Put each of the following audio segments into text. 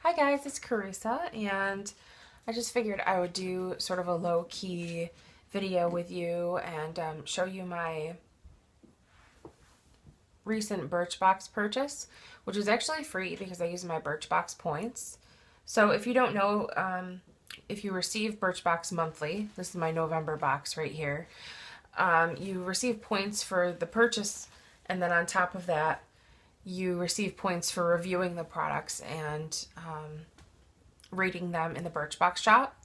Hi guys, it's Carisa, and I just figured I would do sort of a low-key video with you and show you my recent Birchbox purchase, which is actually free because I use my Birchbox points. So if you don't know, if you receive Birchbox monthly, this is my November box right here, you receive points for the purchase, and then on top of that, you receive points for reviewing the products and rating them in the Birchbox shop.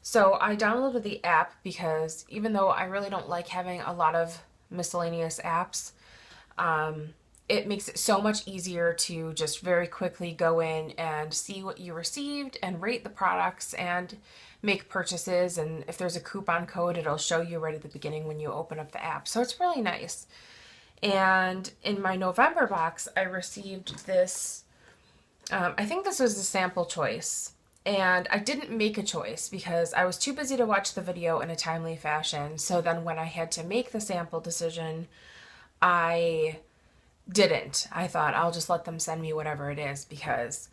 So I downloaded the app because even though I really don't like having a lot of miscellaneous apps, it makes it so much easier to just very quickly go in and see what you received and rate the products and make purchases. And if there's a coupon code, it'll show you right at the beginning when you open up the app. So it's really nice. And in my November box, I received this, I think this was a sample choice. And I didn't make a choice because I was too busy to watch the video in a timely fashion. So then when I had to make the sample decision, I didn't. I thought I'll just let them send me whatever it is because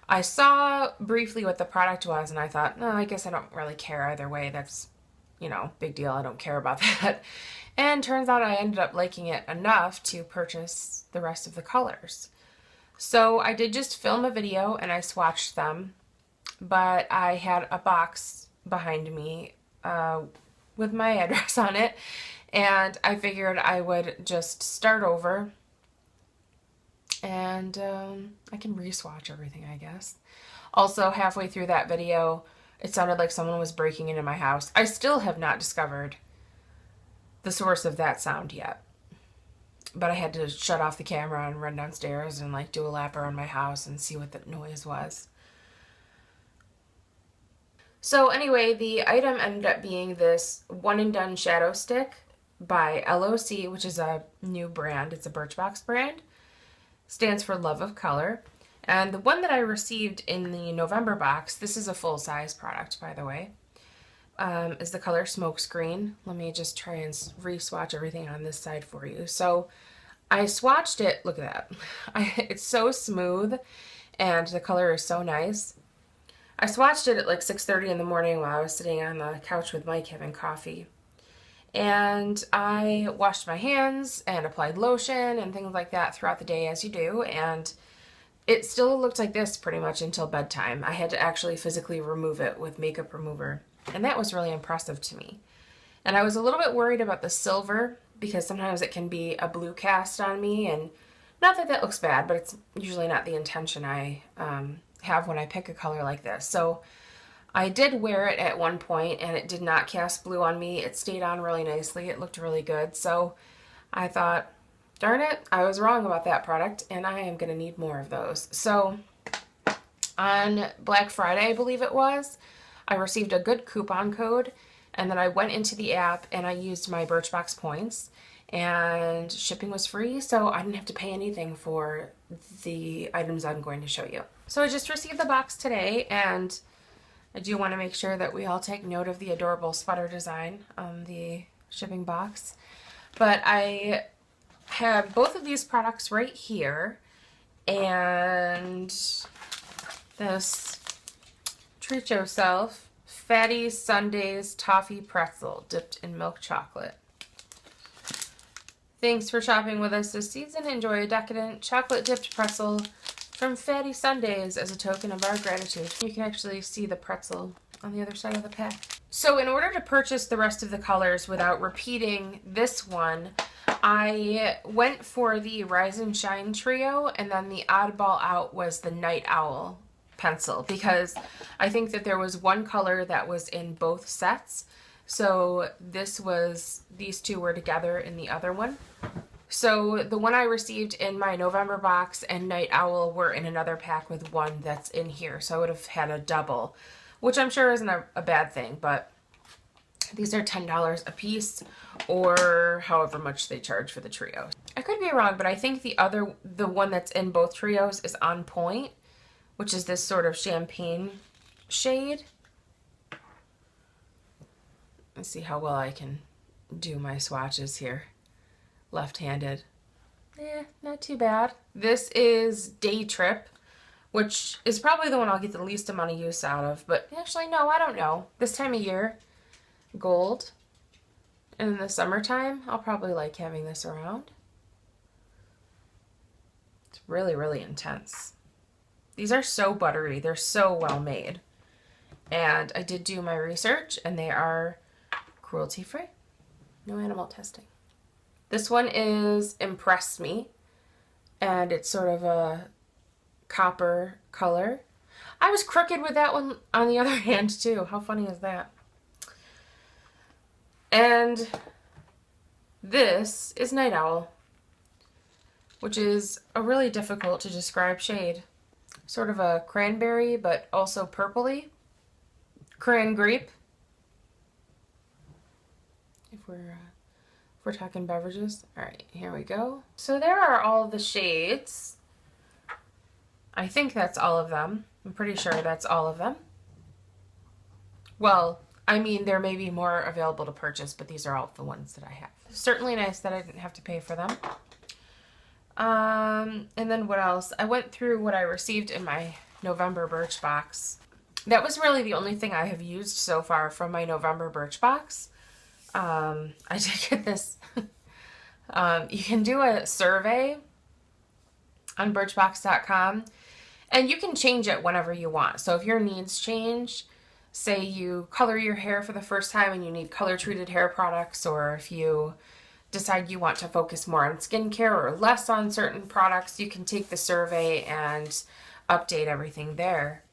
I saw briefly what the product was and I thought, no, I guess I don't really care either way. That's, big deal. I don't care about that. And turns out I ended up liking it enough to purchase the rest of the colors. So I did just film a video and I swatched them, but I had a box behind me with my address on it, and I figured I would just start over and I can re-swatch everything, I guess. Also, halfway through that video, it sounded like someone was breaking into my house. I still have not discovered the source of that sound yet, but I had to shut off the camera and run downstairs and do a lap around my house and see what the noise was. So anyway, the item ended up being this One and Done Shadow Stick by LOC, which is a new brand. It's a Birchbox brand. Stands for Love of Color. And the one that I received in the November box, this is a full-size product, by the way, is the color Smokescreen. Let me just try and re-swatch everything on this side for you. So I swatched it. Look at that. It's so smooth, and the color is so nice. I swatched it at like 6:30 in the morning while I was sitting on the couch with Mike having coffee. And I washed my hands and applied lotion and things like that throughout the day, as you do, and it still looked like this pretty much until bedtime. I had to actually physically remove it with makeup remover, and that was really impressive to me. And I was a little bit worried about the silver because sometimes it can be a blue cast on me, and not that that looks bad, but it's usually not the intention I have when I pick a color like this. So I did wear it at one point and it did not cast blue on me. It stayed on really nicely. It looked really good. So I thought, darn it, I was wrong about that product and I am going to need more of those. So on Black Friday, I believe it was, I received a good coupon code, and then I went into the app and I used my Birchbox points, and shipping was free, so I didn't have to pay anything for the items I'm going to show you. So I just received the box today, and I do want to make sure that we all take note of the adorable sweater design on the shipping box. But I have both of these products right here, and this Treat Yourself Fatty Sundays Toffee Pretzel dipped in milk chocolate. Thanks for shopping with us this season. Enjoy a decadent chocolate-dipped pretzel from Fatty Sundays as a token of our gratitude. You can actually see the pretzel on the other side of the pack. So in order to purchase the rest of the colors without repeating this one, I went for the Rise and Shine trio, and then the oddball out was the Night Owl pencil because I think that there was one color that was in both sets. So these two were together in the other one. So the one I received in my November box and Night Owl were in another pack with one that's in here. So I would have had a double, which I'm sure isn't a bad thing, but these are $10 a piece or however much they charge for the trio. I could be wrong, but I think the one that's in both trios is On Point, which is this sort of champagne shade. Let's see how well I can do my swatches here. Left-handed. Not too bad. This is Day Trip, which is probably the one I'll get the least amount of use out of. But actually, no, I don't know. This time of year, gold, and in the summertime, I'll probably like having this around. It's really, really intense. These are so buttery. They're so well made. And I did do my research, and they are cruelty-free. No animal testing. This one is Impress Me, and it's sort of a copper color. I was crooked with that one on the other hand, too. How funny is that? And this is Night Owl, which is a really difficult to describe shade. Sort of a cranberry, but also purpley. Cran grape. If we're talking beverages. All right, here we go. So there are all the shades. I think that's all of them. I'm pretty sure that's all of them. Well, I mean, there may be more available to purchase, but these are all the ones that I have. Certainly nice that I didn't have to pay for them. And then what else? I went through what I received in my November Birchbox. That was really the only thing I have used so far from my November Birchbox. I did get this. You can do a survey on birchbox.com, and you can change it whenever you want. So if your needs change, say you color your hair for the first time and you need color treated hair products, or if you decide you want to focus more on skincare or less on certain products, you can take the survey and update everything there.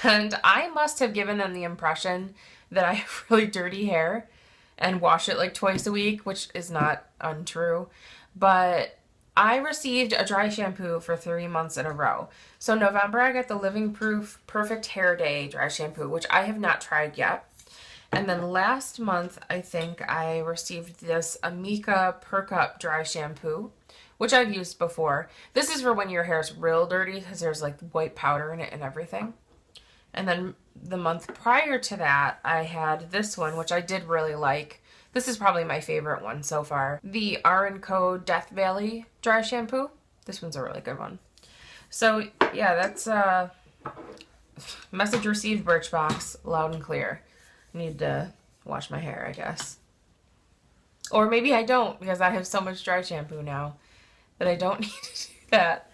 And I must have given them the impression that I have really dirty hair and wash it like twice a week, which is not untrue. But I received a dry shampoo for 3 months in a row. So November, I got the Living Proof Perfect Hair Day dry shampoo, which I have not tried yet. And then last month, I think I received this Amika Perk Up dry shampoo, which I've used before. This is for when your hair is real dirty because there's like white powder in it and everything. And then the month prior to that, I had this one, which I did really like. This is probably my favorite one so far. The R&Co Death Valley dry shampoo. This one's a really good one. So yeah, that's message received, Birchbox, loud and clear. I need to wash my hair, I guess. Or maybe I don't, because I have so much dry shampoo now that I don't need to do that.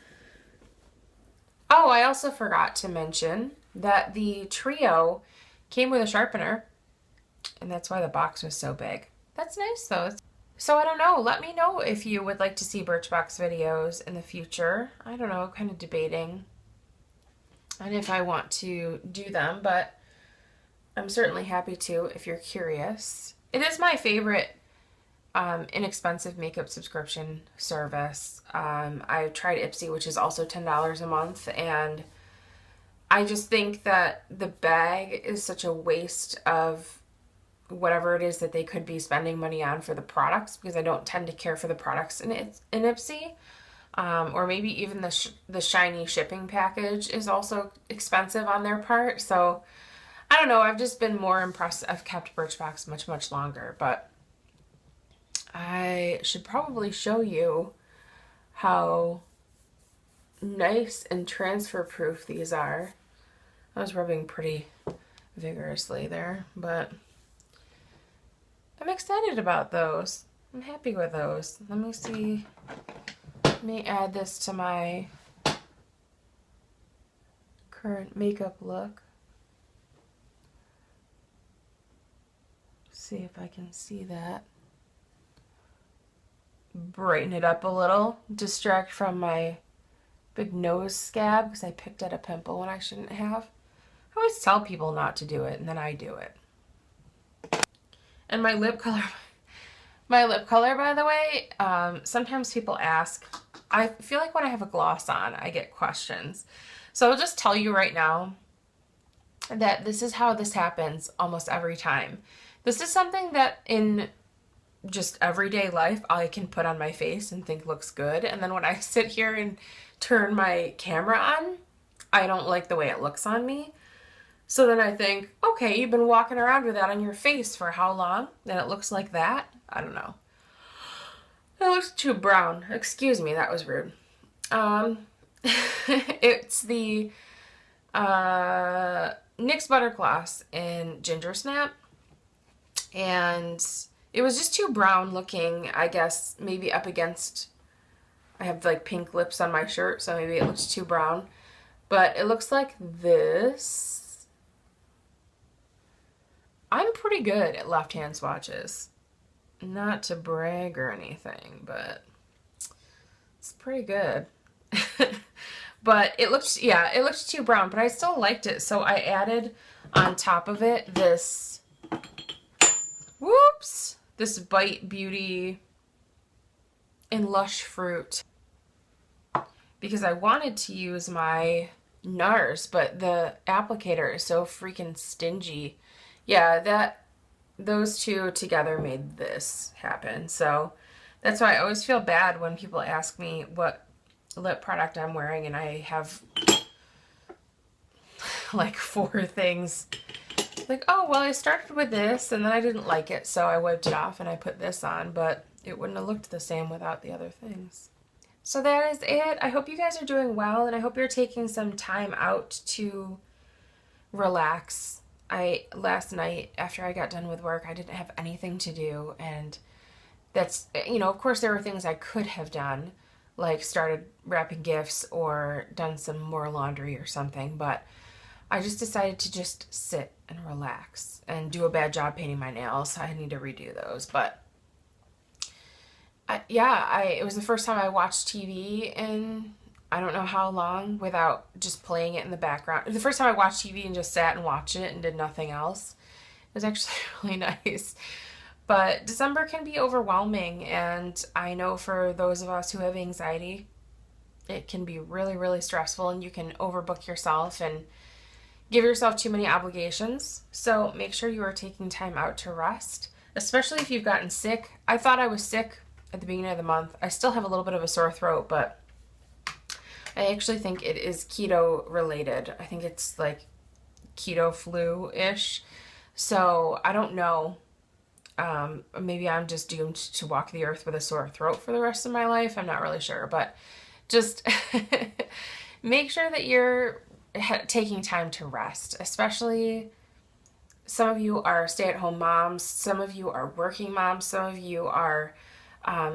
Oh, I also forgot to mention that the trio came with a sharpener, and that's why the box was so big. That's nice though. So I don't know, let me know if you would like to see Birchbox videos in the future. I don't know, kind of debating and if I want to do them, but I'm certainly happy to if you're curious. It is my favorite inexpensive makeup subscription service. I've tried Ipsy, which is also $10 a month, and I just think that the bag is such a waste of whatever it is that they could be spending money on for the products, because I don't tend to care for the products in Ipsy. Or maybe even the shiny shipping package is also expensive on their part. So I don't know. I've just been more impressed. I've kept Birchbox much, much longer, but I should probably show you how nice and transfer proof these are. I was rubbing pretty vigorously there, but I'm excited about those. I'm happy with those. Let me see. Let me add this to my current makeup look. See if I can see that. Brighten it up a little. Distract from my big nose scab because I picked at a pimple when I shouldn't have. I always tell people not to do it, and then I do it. And my lip color, by the way, sometimes people ask, I feel like when I have a gloss on, I get questions. So I'll just tell you right now that this is how this happens almost every time. This is something that in just everyday life I can put on my face and think looks good. And then when I sit here and turn my camera on, I don't like the way it looks on me. So then I think, okay, you've been walking around with that on your face for how long? And it looks like that? I don't know. It looks too brown. Excuse me, that was rude. It's the NYX Butter Gloss in Ginger Snap. And it was just too brown looking, I guess, maybe up against, I have like pink lips on my shirt, so maybe it looks too brown. But it looks like this. I'm pretty good at left-hand swatches. Not to brag or anything, but it's pretty good. But it looked, yeah, it looked too brown, but I still liked it. So I added on top of it this, whoops, this Bite Beauty in Lush Fruit. Because I wanted to use my NARS, but the applicator is so freaking stingy. Yeah, those two together made this happen. So that's why I always feel bad when people ask me what lip product I'm wearing and I have like 4 things. Like, oh, well, I started with this and then I didn't like it, so I wiped it off and I put this on, but it wouldn't have looked the same without the other things. So that is it. I hope you guys are doing well, and I hope you're taking some time out to relax. Last night after I got done with work, I didn't have anything to do, and that's, you know, of course there were things I could have done, like started wrapping gifts or done some more laundry or something, but I just decided to just sit and relax and do a bad job painting my nails. I need to redo those, but it was the first time I watched TV in I don't know how long without just playing it in the background. The first time I watched TV and just sat and watched it and did nothing else. It was actually really nice. But December can be overwhelming, and I know for those of us who have anxiety, it can be really, really stressful, and you can overbook yourself and give yourself too many obligations. So make sure you are taking time out to rest, especially if you've gotten sick. I thought I was sick at the beginning of the month. I still have a little bit of a sore throat, but I actually think it is keto related. I think it's like keto flu-ish. So I don't know. Maybe I'm just doomed to walk the earth with a sore throat for the rest of my life. I'm not really sure, but just make sure that you're taking time to rest, especially some of you are stay-at-home moms, some of you are working moms, some of you are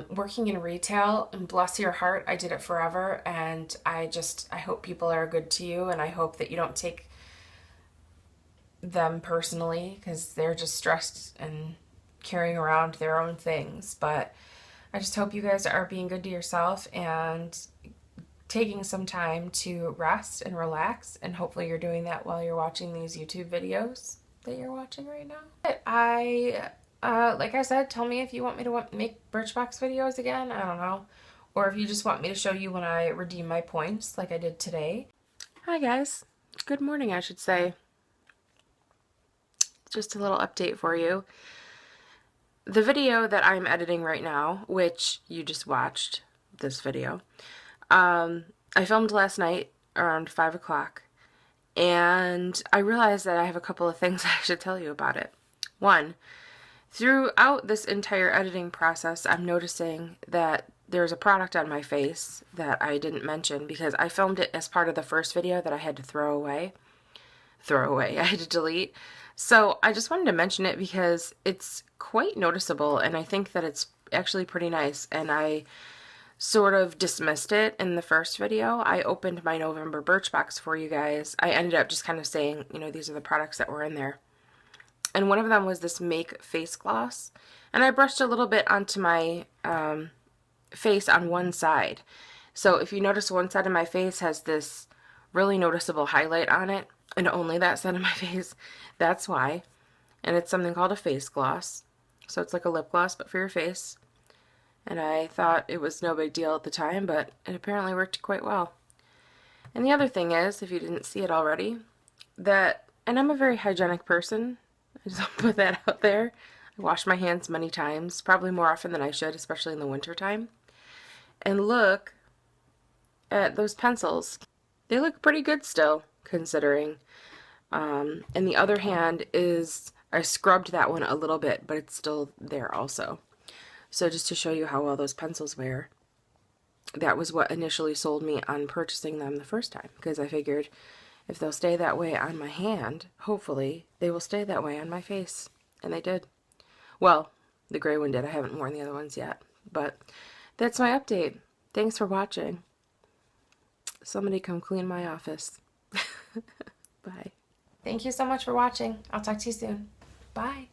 working in retail, and bless your heart, I did it forever, and I hope people are good to you, and I hope that you don't take them personally, because they're just stressed and carrying around their own things. But I just hope you guys are being good to yourself and taking some time to rest and relax, and hopefully you're doing that while you're watching these YouTube videos that you're watching right now. Like I said, tell me if you want me to make Birchbox videos again, I don't know, or if you just want me to show you when I redeem my points like I did today. Hi guys, good morning I should say. Just a little update for you. The video that I'm editing right now, which you just watched, this video, I filmed last night around 5 o'clock, and I realized that I have a couple of things I should tell you about it. One, throughout this entire editing process, I'm noticing that there's a product on my face that I didn't mention because I filmed it as part of the first video that I had to throw away. I had to delete. So I just wanted to mention it because it's quite noticeable, and I think that it's actually pretty nice, and I sort of dismissed it in the first video. I opened my November Birchbox for you guys. I ended up just kind of saying, you know, these are the products that were in there. And one of them was this Make Face Gloss, and I brushed a little bit onto my face on one side. So if you notice, one side of my face has this really noticeable highlight on it, and only that side of my face. That's why. And it's something called a face gloss. So it's like a lip gloss, but for your face. And I thought it was no big deal at the time, but it apparently worked quite well. And the other thing is, if you didn't see it already, and I'm a very hygienic person, I just want to put that out there. I wash my hands many times, probably more often than I should, especially in the winter time. And look at those pencils. They look pretty good still, considering. And the other hand is, I scrubbed that one a little bit, but it's still there also. So just to show you how well those pencils wear. that was what initially sold me on purchasing them the first time, because I figured if they'll stay that way on my hand, hopefully they will stay that way on my face. And they did. Well, the gray one did. I haven't worn the other ones yet. But that's my update. Thanks for watching. Somebody come clean my office. Bye. Thank you so much for watching. I'll talk to you soon. Bye.